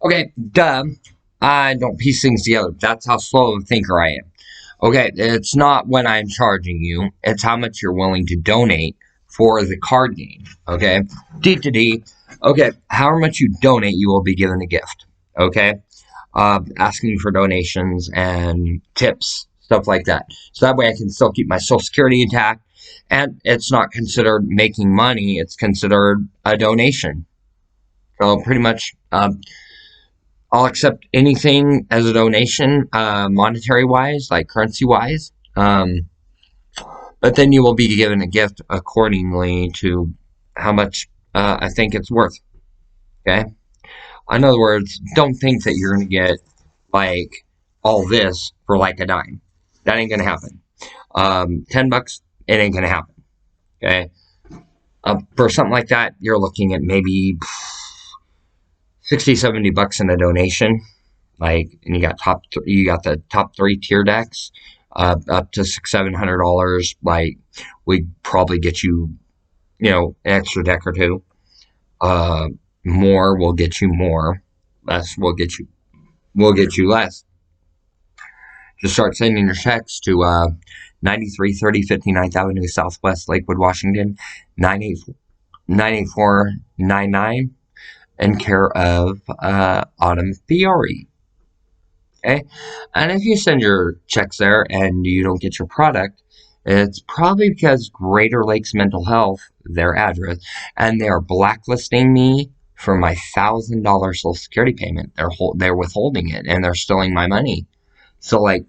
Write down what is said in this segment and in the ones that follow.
Okay, duh. I don't piece things together. That's how slow of a thinker I am. Okay, it's not what I'm charging you. It's how much you're willing to donate for the card game. Okay, D to D. Okay, however much you donate, you will be given a gift. Okay, asking for donations and tips, stuff like that. So that way I can still keep my Social Security intact, and it's not considered making money. It's considered a donation. So pretty much, I'll accept anything as a donation, monetary wise, like currency wise. But then you will be given a gift accordingly to how much I think it's worth. Okay. In other words, don't think that you're going to get like all this for like a dime. That ain't going to happen. $10, it ain't going to happen. Okay. For something like that, you're looking at maybe 60, $70 in a donation. Like, and you got you got the top three tier decks, up to $600-700. Like, we'd probably get you, an extra deck or two. More will get you more. Less will get you less. Just start sending your checks to 9330 59th Avenue Southwest, Lakewood, Washington, 98499, in care of Autumn Fiore. Okay, and if you send your checks there and you don't get your product, it's probably because Greater Lakes Mental Health, their address, and they are blacklisting me for my $1,000 Social Security payment. They're withholding it and they're stealing my money. So like,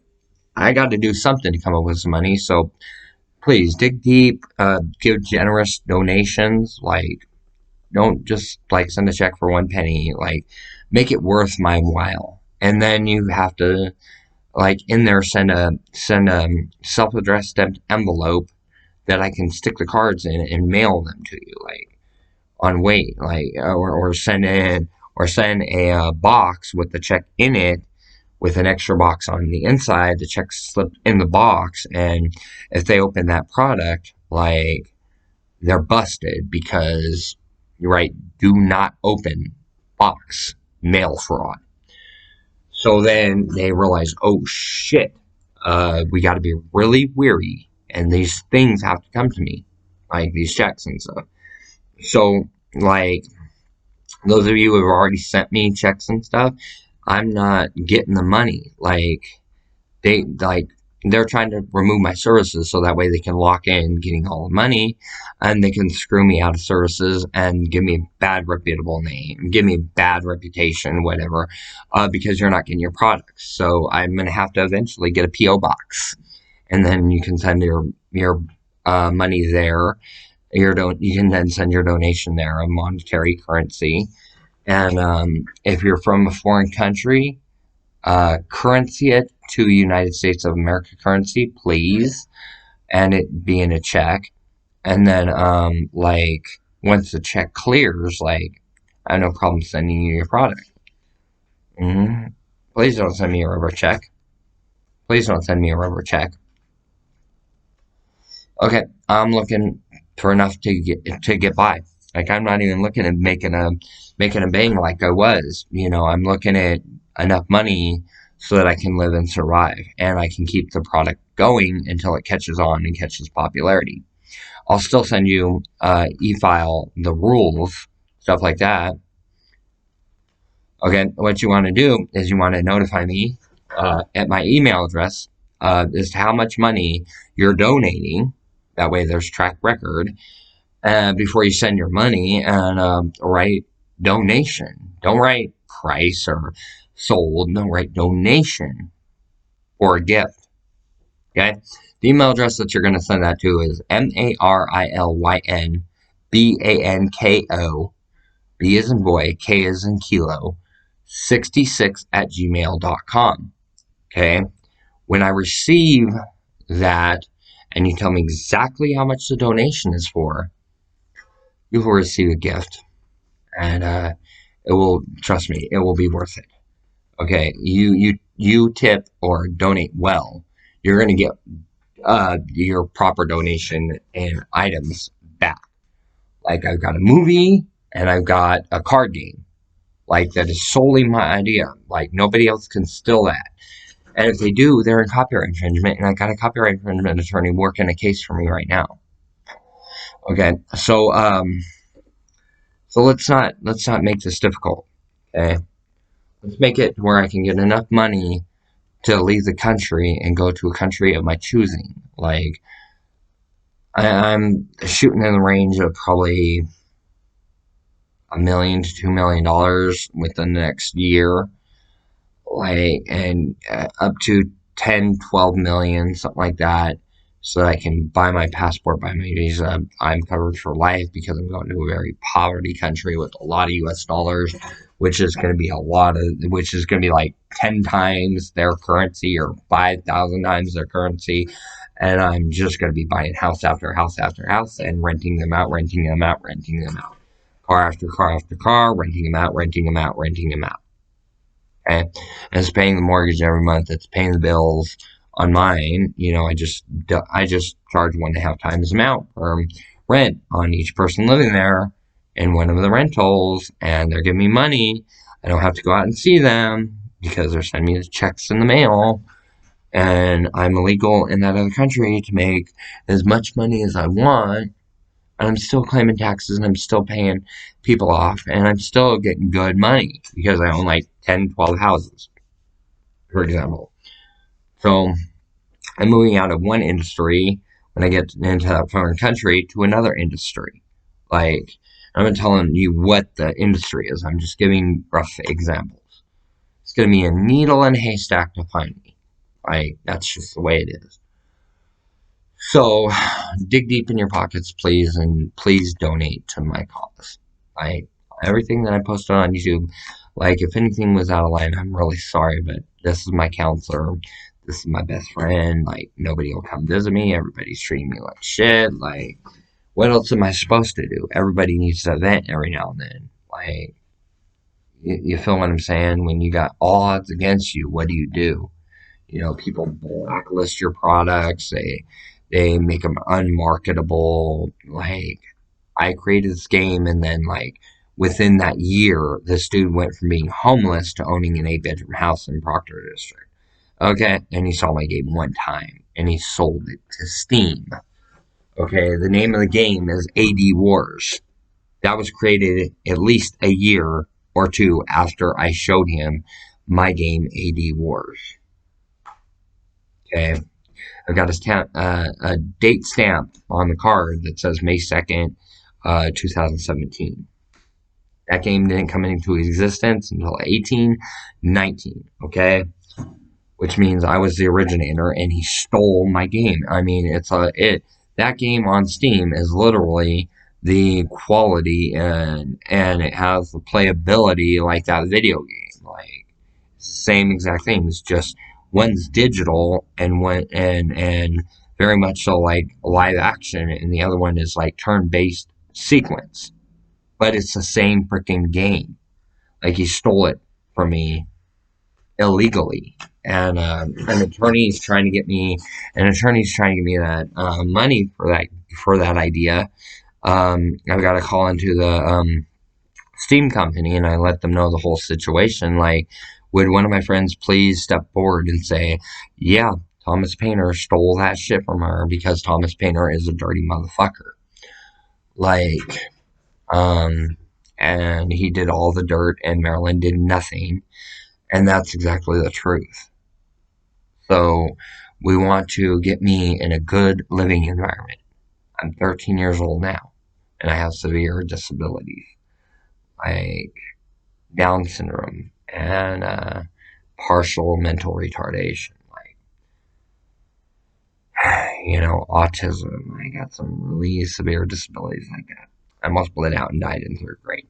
I got to do something to come up with some money. So please dig deep, give generous donations. Like, don't just like send a check for 1 penny. Like, make it worth my while. And then you have to, like, in there send a self-addressed stamped envelope that I can stick the cards in and mail them to you, like, on weight, like, or send a box with the check in it, with an extra box on the inside. The check slipped in the box, and if they open that product, like, they're busted because, right, do not open box, mail fraud. So then they realize, oh shit, we got to be really weary, and these things have to come to me, like these checks and stuff. So, like, those of you who have already sent me checks and stuff, I'm not getting the money. Like, they're trying to remove my services so that way they can lock in getting all the money, and they can screw me out of services and give me a bad reputable name, give me a bad reputation, whatever, because you're not getting your products. So I'm going to have to eventually get a P.O. box, and then you can send your money there. You can then send your donation there, a monetary currency. And if you're from a foreign country, currency it to United States of America currency, please, and it be in a check. And then, like, once the check clears, like, I have no problem sending you your product. Mm-hmm. Please don't send me a rubber check. Please don't send me a rubber check. Okay, I'm looking for enough to get by. Like, I'm not even looking at making a bang like I was. I'm looking at enough money so that I can live and survive, and I can keep the product going until it catches on and catches popularity. I'll still send you e-file the rules, stuff like that. Okay, what you want to do is you want to notify me at my email address as to how much money you're donating. That way there's track record before you send your money, and write donation. Don't write price or sold. No, write donation or a gift. Okay? The email address that you're going to send that to is MARILYNBANKO, B as in boy, K as in kilo, 66@gmail.com. Okay? When I receive that and you tell me exactly how much the donation is for, you will receive a gift. And it will, trust me, it will be worth it. Okay? You tip or donate well, you're going to get your proper donation and items back. Like, I've got a movie and I've got a card game. Like, that is solely my idea. Like, nobody else can steal that. And if they do, they're in copyright infringement, and I got a copyright infringement attorney working a case for me right now. Okay, so let's not make this difficult. Okay, let's make it where I can get enough money to leave the country and go to a country of my choosing. Like, I'm shooting in the range of probably $1 million to $2 million within the next year, like, and up to 10, 12 million, something like that, so that I can buy my passport, buy my visa. I'm covered for life because I'm going to a very poverty country with a lot of US dollars, which is going to be which is going to be like 10 times their currency or 5,000 times their currency. And I'm just going to be buying house after house after house and renting them out, renting them out, renting them out. Car after car after car, renting them out, renting them out, renting them out. Okay, and it's paying the mortgage every month. It's paying the bills on mine. I just charge 1.5 times the amount for rent on each person living there in one of the rentals, and they're giving me money. I don't have to go out and see them because they're sending me the checks in the mail, and I'm illegal in that other country to make as much money as I want. And I'm still claiming taxes, and I'm still paying people off, and I'm still getting good money because I own like 10, 12 houses, for example. So I'm moving out of one industry when I get into that foreign country to another industry. Like, I'm not telling you what the industry is, I'm just giving rough examples. It's going to be a needle in a haystack to find me. Like, that's just the way it is. So, dig deep in your pockets, please, and please donate to my cause. Everything that I posted on YouTube, like, if anything was out of line, I'm really sorry, but this is my counselor. This is my best friend. Like, nobody will come visit me. Everybody's treating me like shit. Like, what else am I supposed to do? Everybody needs to vent every now and then. Like, you feel what I'm saying? When you got all odds against you, what do? People blacklist your products. They make them unmarketable. Like, I created this game, and then, like, within that year, this dude went from being homeless to owning an 8-bedroom house in Proctor District. Okay, and he saw my game one time, and he sold it to Steam. Okay, the name of the game is AD Wars. That was created at least a year or two after I showed him my game AD Wars. Okay, I've got a date stamp on the card that says May 2nd, 2017. That game didn't come into existence until 1819, okay? Which means I was the originator, and he stole my game. I mean, that game on Steam is literally the quality, and it has the playability like that video game. Like, it's the same exact thing. It's just one's digital and very much so like live action, and the other one is like turn-based sequence. But it's the same freaking game. Like, he stole it from me illegally, and an attorney's trying to get me that money for that idea. I've got to call into the Steam company, and I let them know the whole situation. Like, would one of my friends please step forward and say, yeah, Thomas Painter stole that shit from her, because Thomas Painter is a dirty motherfucker. Like, and he did all the dirt, and Marilyn did nothing. And that's exactly the truth. So, we want to get me in a good living environment. I'm 13 years old now, and I have severe disabilities, like Down syndrome and partial mental retardation, like, autism. I got some really severe disabilities like that. I almost bled out and died in 3rd grade.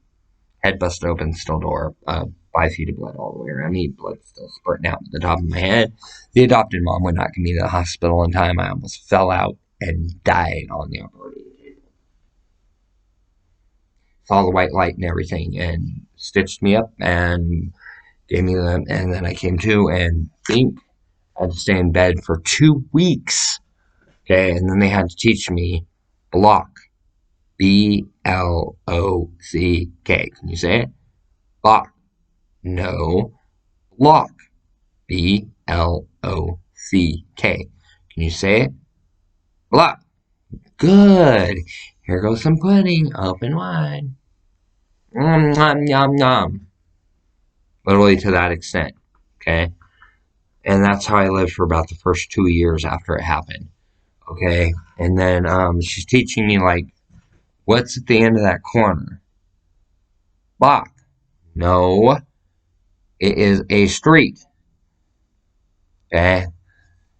Head busted open, still door, 5 feet of blood all the way around me, blood still spurting out the top of my head. The adopted mom would not get me to the hospital in time. I almost fell out and died on the operating table. Saw the white light and everything, and stitched me up and gave me and then I came to, and I had to stay in bed for 2 weeks. Okay, and then they had to teach me block. BLOCK. Can you say it? Block. No. Block. B-L-O-C-K. Can you say it? Block. Good. Here goes some pudding. Open wide. Nom, nom, nom. Literally to that extent. Okay? And that's how I lived for about the first 2 years after it happened. Okay? And then she's teaching me, like, what's at the end of that corner? Block. No. It is a street. Okay?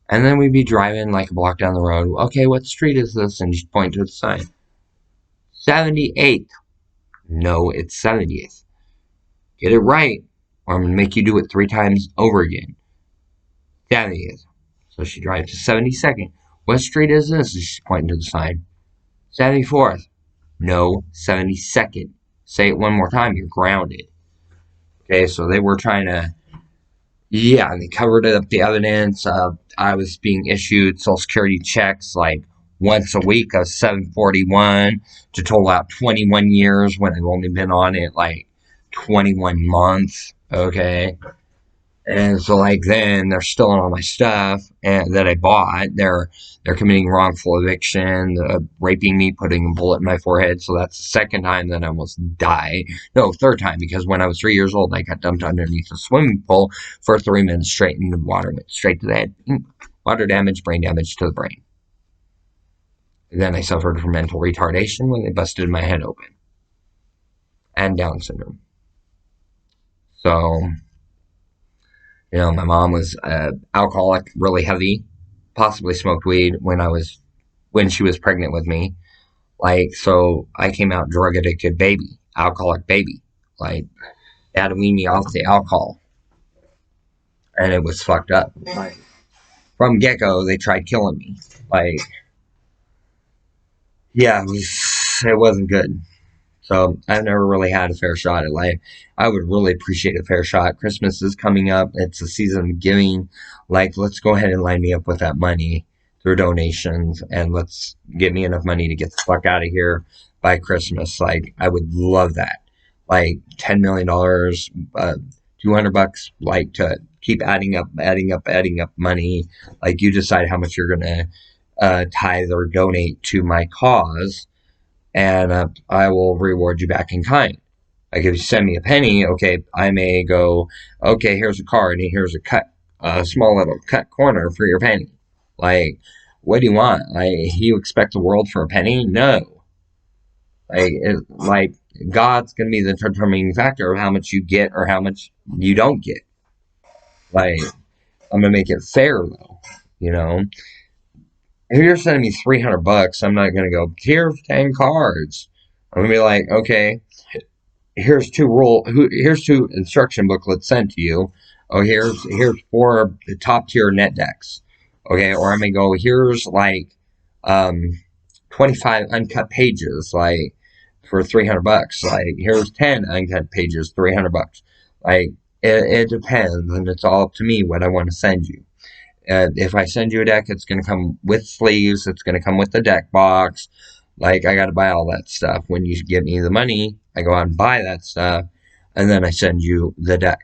And then we'd be driving like a block down the road. Okay, what street is this? And she'd point to the sign. 78th. No, it's 70th. Get it right, or I'm going to make you do it 3 times over again. 70th. So she drives to 72nd. What street is this? She's pointing to the sign. 74th. No, 72nd. Say it one more time, you're grounded. Okay, so they were trying to, yeah, they covered up the evidence. I was being issued Social Security checks like once a week of 741 to total out 21 years when I've only been on it like 21 months. Okay. And so, like, then they're stealing all my stuff that I bought. They're committing wrongful eviction, raping me, putting a bullet in my forehead. So that's the second time that I almost died. No, third time, because when I was 3 years old, I got dumped underneath a swimming pool for 3 minutes straight, and the water went straight to the head. Water damage, brain damage to the brain. And then I suffered from mental retardation when they busted my head open, and Down syndrome. So, you know, my mom was alcoholic, really heavy, possibly smoked weed when she was pregnant with me. Like, so I came out drug addicted baby, alcoholic baby. Like, they had to wean me off the alcohol. And it was fucked up. Like, from get-go, they tried killing me. Like, yeah, it wasn't good. So I've never really had a fair shot at life. I would really appreciate a fair shot. Christmas is coming up. It's the season of giving. Like, let's go ahead and line me up with that money through donations, and let's get me enough money to get the fuck out of here by Christmas. Like, I would love that. Like, $10 million, $200, like, to keep adding up money. Like, you decide how much you're going to tithe or donate to my cause, and I will reward you back in kind. Like, if you send me a penny, okay, I may go, okay, here's a card, and here's a small little cut corner for your penny. Like, what do you want? Like, you expect the world for a penny? No. Like, God's going to be the determining factor of how much you get or how much you don't get. Like, I'm going to make it fair, though, you know? If you're sending me $300, I'm not going to go, here's 10 cards. I'm going to be like, okay, here's two instruction booklets sent to you. Oh, here's 4 top tier net decks. Okay, or I may go, here's like 25 uncut pages, like, for $300. Like, here's 10 uncut pages, $300. Like, it depends, and it's all up to me what I want to send you. If I send you a deck, it's going to come with sleeves. It's going to come with the deck box. Like, I got to buy all that stuff. When you give me the money, I go out and buy that stuff, and then I send you the deck.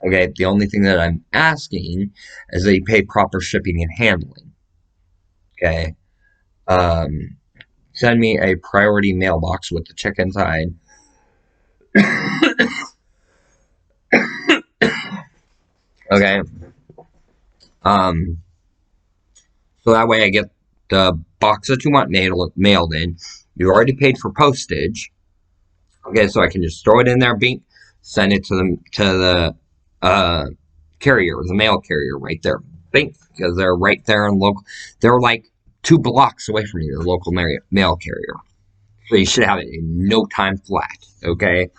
Okay, the only thing that I'm asking is that you pay proper shipping and handling. Okay, send me a priority mailbox with the check inside. Okay. So that way I get the box that you want mailed in. You already paid for postage. Okay, so I can just throw it in there, bink, send it to the carrier, the mail carrier right there, bink, because they're right there in local. They're like 2 blocks away from you, the local mail carrier. So you should have it in no time flat. Okay,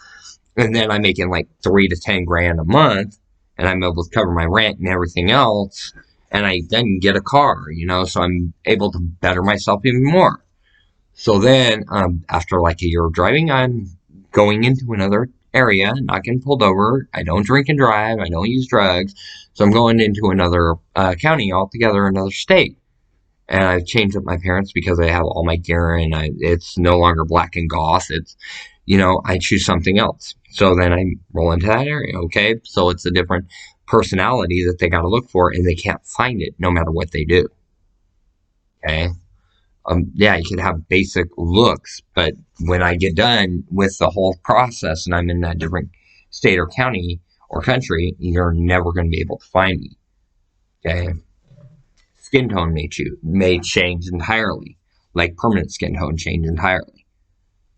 and then I'm making like 3 to 10 grand a month, and I'm able to cover my rent and everything else, and I then get a car, you know, so I'm able to better myself even more. So then, after like a year of driving, I'm going into another area, not getting pulled over. I don't drink and drive. I don't use drugs. So I'm going into another county altogether, another state. And I've changed up my parents because I have all my gear, and it's no longer black and goth. It's, I choose something else. So then I roll into that area. Okay. So it's a different personality that they got to look for, and they can't find it no matter what they do. Okay. Yeah, you can have basic looks, but when I get done with the whole process and I'm in a different state or county or country, you're never going to be able to find me. Okay. Skin tone may change entirely, like permanent skin tone change entirely.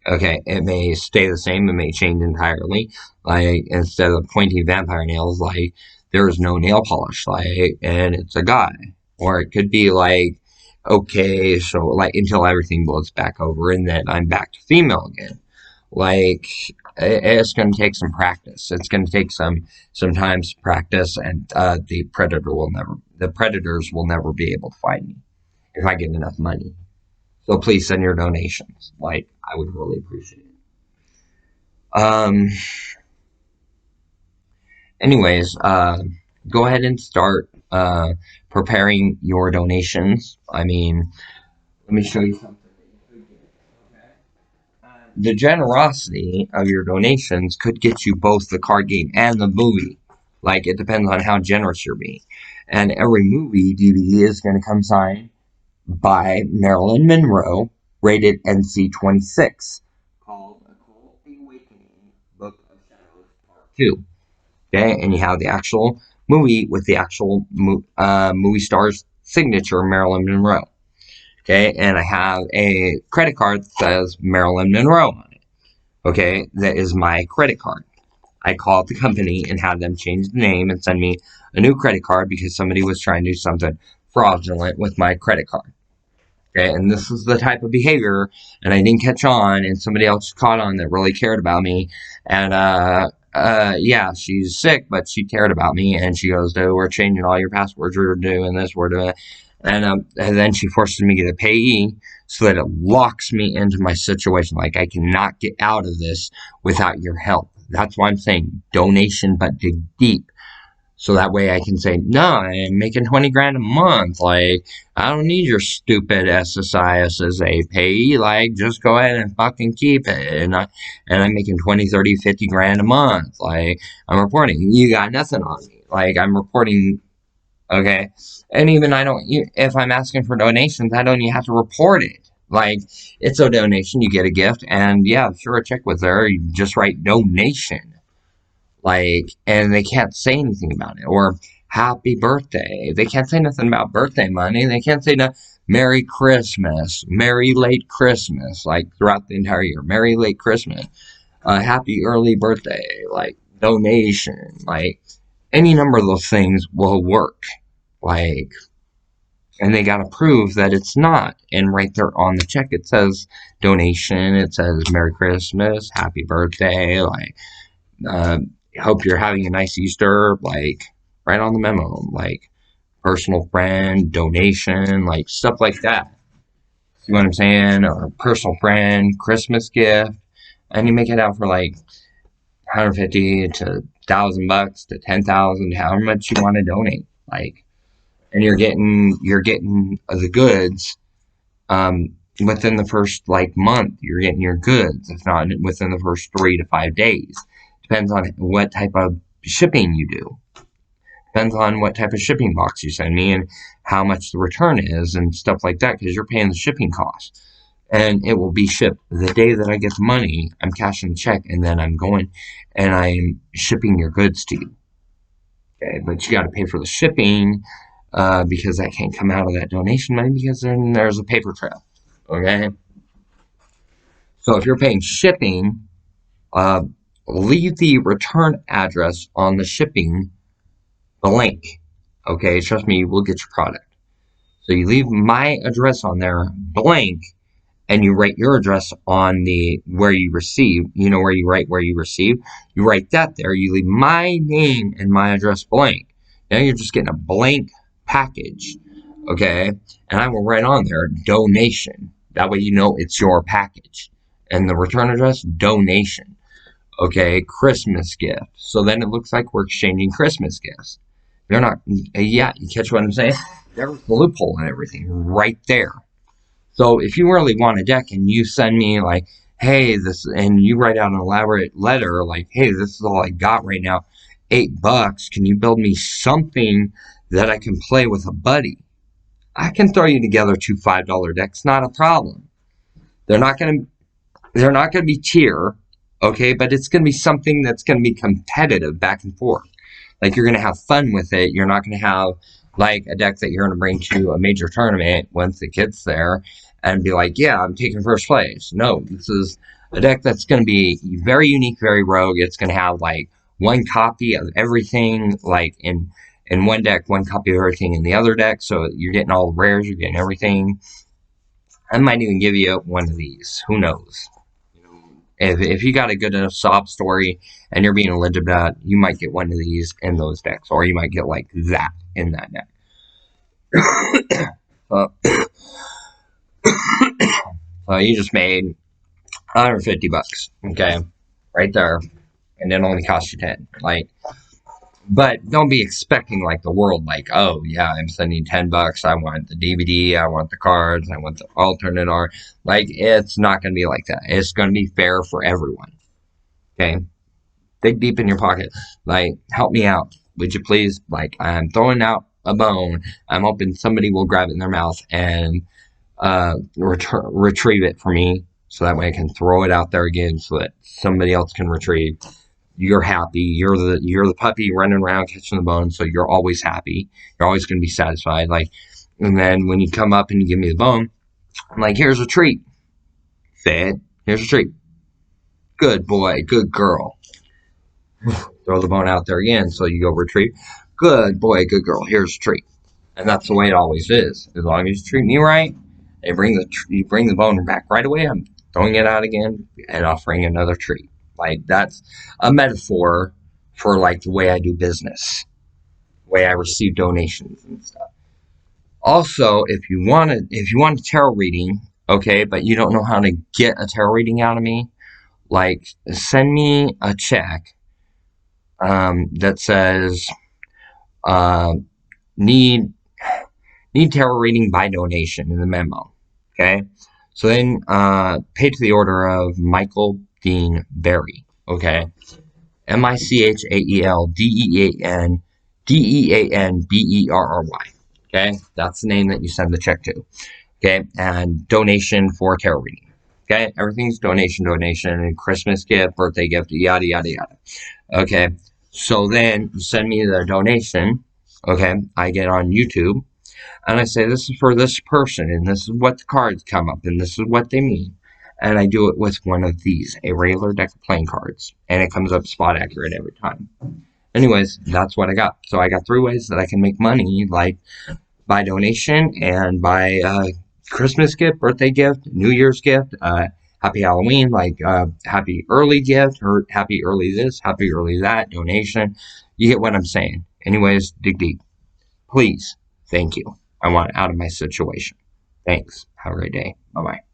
Okay, it may stay the same, it may change entirely. Like instead of pointy vampire nails, like there's no nail polish, like, and it's a guy. Or it could be like, okay, so like until everything blows back over and then I'm back to female again. Like it's going to take some practice. It's going to take sometimes practice, and the predators will never be able to find me if I get enough money. So please send your donations. Like I would really appreciate it. Um. Anyways, go ahead and start preparing your donations. I mean, let me show you something. The generosity of your donations could get you both the card game and the movie. Like, it depends on how generous you're being. And every movie DVD is going to come signed by Marilyn Monroe, rated NC-26, called Occult Awakening, Book of Shadows, Part 2. Okay, and you have the actual movie with the actual movie star's signature, Marilyn Monroe. Okay, and I have a credit card that says Marilyn Monroe on it. Okay, that is my credit card. I called the company and had them change the name and send me a new credit card because somebody was trying to do something fraudulent with my credit card. Okay, and this is the type of behavior, and I didn't catch on, and somebody else caught on that really cared about me, and yeah, she's sick, but she cared about me, and she goes, "Oh, we're changing all your passwords, we're doing this, we're doing that," and then she forces me to get a payee so that it locks me into my situation. Like I cannot get out of this without your help. That's why I'm saying donation, but dig deep. So that way I can say, no, I'm making 20 grand a month. Like, I don't need your stupid SSI pay. Like, just go ahead and fucking keep it. And I'm making 20, 30, 50 grand a month. Like, I'm reporting. You got nothing on me. Like, I'm reporting. Okay. And even if I'm asking for donations, I don't even have to report it. Like, it's a donation. You get a gift. And yeah, sure, a check was there. You just write donation. Like, and they can't say anything about it. Or happy birthday. They can't say nothing about birthday money. They can't say no Merry Christmas, Merry late Christmas, like throughout the entire year. Merry late Christmas, happy early birthday, like donation, like any number of those things will work. Like, and they gotta prove that it's not. And right there on the check, it says donation. It says Merry Christmas, Happy Birthday, like, uh, hope you're having a nice Easter, like, right on the memo, like, personal friend, donation, like, stuff like that. You know what I'm saying? Or personal friend, Christmas gift, and you make it out for like 150 to $1,000 to 10,000, however much you want to donate, like, and you're getting the goods, within the first like month. You're getting your goods, if not within the first 3 to 5 days. Depends on what type of shipping you do. Depends on what type of shipping box you send me and how much the return is and stuff like that, because you're paying the shipping cost. And it will be shipped the day that I get the money. I'm cashing the check, and then I'm going and I'm shipping your goods to you. Okay, but you got to pay for the shipping, because that can't come out of that donation money, because then there's a paper trail. Okay, so if you're paying shipping, uh, leave the return address on the shipping blank. Okay, trust me, you will get your product. So you leave my address on there blank, and you write your address on the where you receive. You know where you write where you receive. You write that there. You leave my name and my address blank. Now you're just getting a blank package. Okay, and I will write on there donation. That way you know it's your package. And the return address, donation. Okay, Christmas gift. So then it looks like we're exchanging Christmas gifts. They're not, yeah, you catch what I'm saying? There's the loophole and everything right there. So if you really want a deck and you send me like hey, and you write out an elaborate letter like, hey, this is all I got right now. $8. Can you build me something that I can play with a buddy? I can throw you together two $5 decks, not a problem. They're not gonna they're not gonna be tier, okay, but it's gonna be something that's gonna be competitive back and forth. Like, you're gonna have fun with it. You're not gonna have like a deck that you're gonna bring to a major tournament once it gets there and be like, yeah, I'm taking first place. No, this is a deck that's gonna be very unique, very rogue. It's gonna have like one copy of everything, like in one deck, one copy of everything in the other deck. So you're getting all the rares, you're getting everything. I might even give you one of these. Who knows? If you got a good enough sob story and you're being legitimate, you might get one of these in those decks, or you might get like that in that deck. uh, you just made $150, okay, right there, and it only cost you 10. Like, but don't be expecting like the world, like, oh yeah, I'm sending $10. I want the DVD, I want the cards, I want the alternate art. Like, it's not going to be like that. It's going to be fair for everyone. Okay, dig deep in your pocket. Like, help me out, would you please? Like, I'm throwing out a bone. I'm hoping somebody will grab it in their mouth and retrieve it for me, so that way I can throw it out there again, so that somebody else can retrieve. You're happy. You're the puppy running around catching the bone, so you're always happy. You're always going to be satisfied. Like, and then when you come up and you give me the bone, I'm like, here's a treat. Fed. Here's a treat. Good boy. Good girl. Throw the bone out there again, so you go retrieve. Good boy. Good girl. Here's a treat. And that's the way it always is. As long as you treat me right, you bring the bone back right away. I'm throwing it out again and offering another treat. Like, that's a metaphor for like the way I do business, the way I receive donations and stuff. Also, if you want a tarot reading, okay, but you don't know how to get a tarot reading out of me, like, send me a check that says uh, need tarot reading by donation in the memo. Okay, so then pay to the order of Michael Dean Berry. Okay, MichaelDeanBerry. Okay, that's the name that you send the check to. Okay, and donation for tarot reading. Okay, everything's donation, and Christmas gift, birthday gift, yada yada yada. Okay, so then you send me the donation. Okay, I get on YouTube and I say, this is for this person, and this is what the cards come up, and this is what they mean. And I do it with one of these, a regular deck of playing cards, and it comes up spot accurate every time. Anyways, that's what I got. So I got 3 ways that I can make money, like by donation and by Christmas gift, birthday gift, New Year's gift, happy Halloween, like happy early gift, or happy early this, happy early that, donation. You get what I'm saying. Anyways, dig deep. Please, thank you. I want out of my situation. Thanks. Have a great day. Bye-bye.